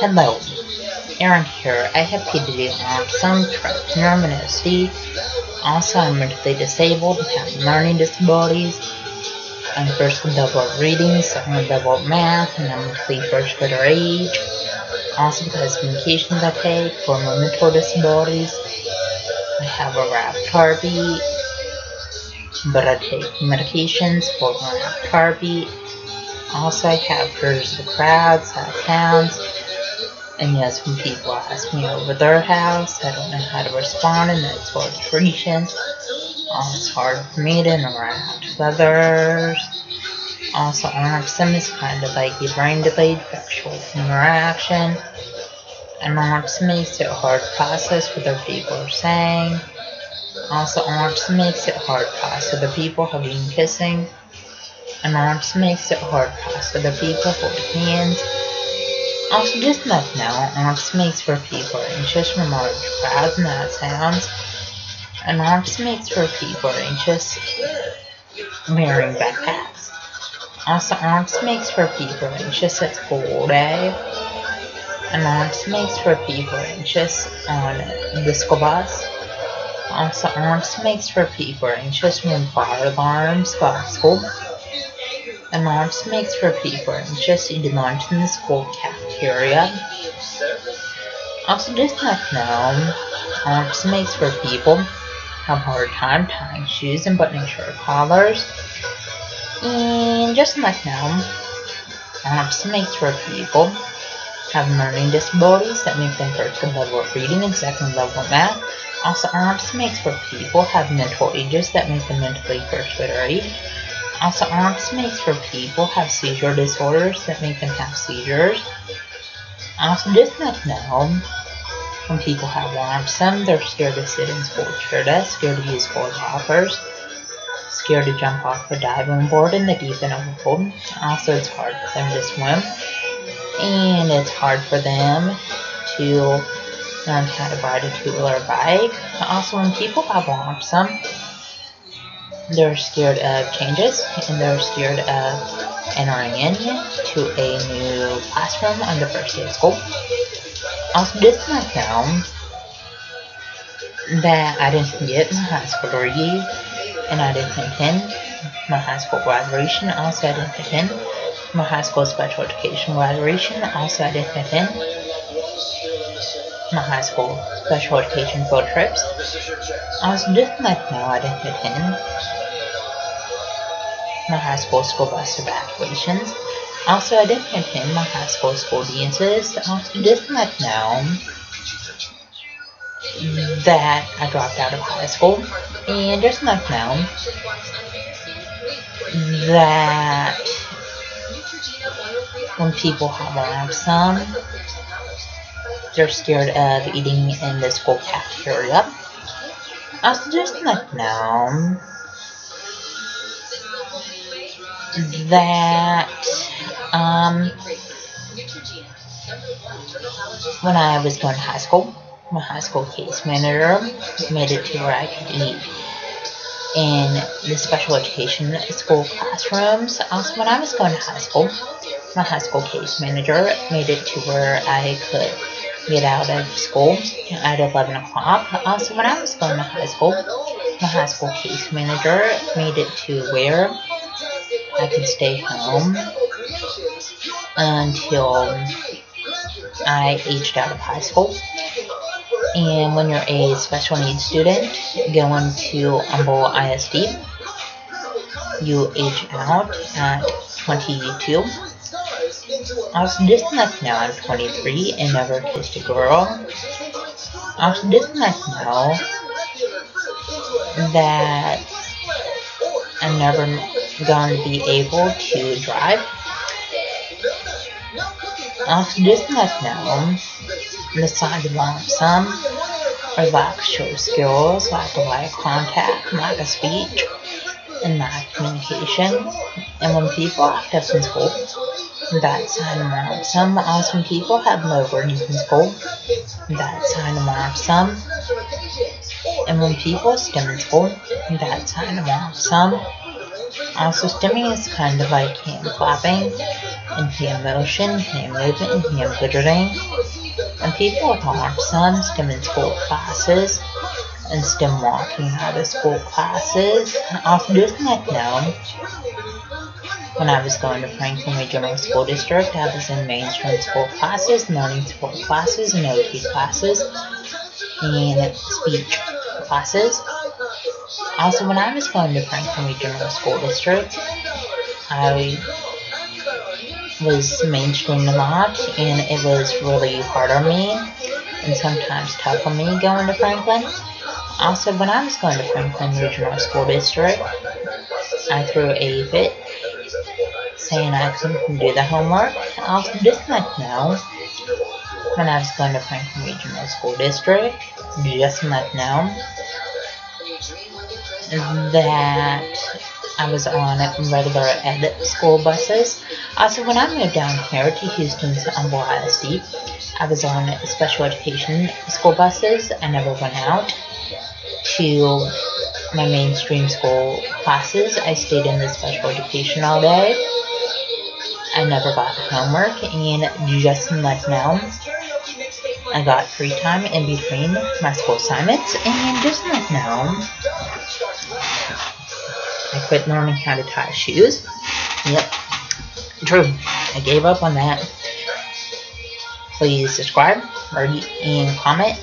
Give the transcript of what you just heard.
Hello, Aaron here. I have PhD on some trapped neuromancy. Also, I'm mentally disabled and have learning disabilities. I'm first level reading, second level math, and I'm mentally first grader age. Also, because of medications I take for my mental disabilities, I have a rapid heartbeat, but I take medications for my rapid heartbeat. Also, I have fears of crowds, sad sounds. And yes, when people ask me over their house, I don't know how to respond, and that's for treatment. It's hard for me to interact with others. Also, autism is kind of like a brain delayed sexual interaction. And autism makes it hard to process what other people are saying. Also, autism makes it hard to process other people hugging and kissing. And autism makes it hard to process other people holding hands. Also, just like now, autism makes for people anxious from large crowds and loud sounds. And autism makes for people anxious wearing backpacks. Also, autism makes for people anxious at school all day. And autism makes for people anxious on the school bus. Also, autism makes for people anxious when fire alarms go off school. And autism makes for people anxious eating lunch in the school cafeteria. Also, just like now, autism makes for people have a hard time tying shoes and buttoning shirt collars. And just like now, autism makes for people have learning disabilities that make them first level of reading and second level of math. Also, autism makes for people have mental ages that make them mentally first grader age. Also, autism makes for people have seizure disorders that make them have seizures. Also, just like now, when people have autism, they're scared to sit in school chair desks, scared to use school lockers, scared to jump off a diving board in the deep end of a pool. Also, it's hard for them to swim, and it's hard for them to learn how to ride a two-wheeler bike. Also, when people have autism, they're scared of changes, and they're scared of entering into a new classroom on the first day of school. Also, just like now, that I didn't get my high school degree, and I didn't attend my high school graduation. Also, I didn't attend my high school special education graduation. Also, I didn't attend my high school special education field trips. Also, just like now, I didn't attend my high school bus evacuations. Also, I didn't attend my high school dances. Also, just like now, that I dropped out of high school. And just like now, that when people have autism, they're scared of eating in the school cafeteria. Also, just like now, that when I was going to high school, my high school case manager made it to where I could eat in the special education school classrooms. Also, when I was going to high school, my high school case manager made it to where I could get out of school at 11 o'clock. Also, when I was going to high school, my high school case manager made it to where I could stay home until I aged out of high school. And when you're a special needs student going to Humble ISD, you age out at 22. Also, just like now, I'm 23 and never kissed a girl. Also, just like now, that I'm never going to be able to drive. Also, just like now, the signs of autism are lack of social skills, lack of eye contact, lack of speech, and lack of communication. And when people act up in school, that's a sign of autism. Also, when people have low grades in school, that's a sign of autism. And when people stim in school, that's a sign of autism. Also, stimming is kind of like hand clapping. and hand motion, hand movement, and hand fidgeting. And people with autism, STEM in school classes, and STEM walking out of school classes. Also, just like now, when I was going to Franklin Regional School District, I was in mainstream school classes, learning support classes, and OT classes, and speech classes. Also, when I was going to Franklin Regional School District, I was mainstream a lot, and it was really hard on me, and sometimes tough on me going to Franklin. Also, when I was going to Franklin Regional School District, I threw a fit saying I couldn't do the homework. Also, just like now, when I was going to Franklin Regional School District, just like now, that I was on regular ed school buses. Also, when I moved down here to Houston's Humble ISD, I was on special education school buses. I never went out to my mainstream school classes. I stayed in the special education all day. I never got homework, and just like now, I got free time in between my school assignments, and just like now, I quit learning how to tie shoes. Yep, true. I gave up on that. Please subscribe, rate, and comment.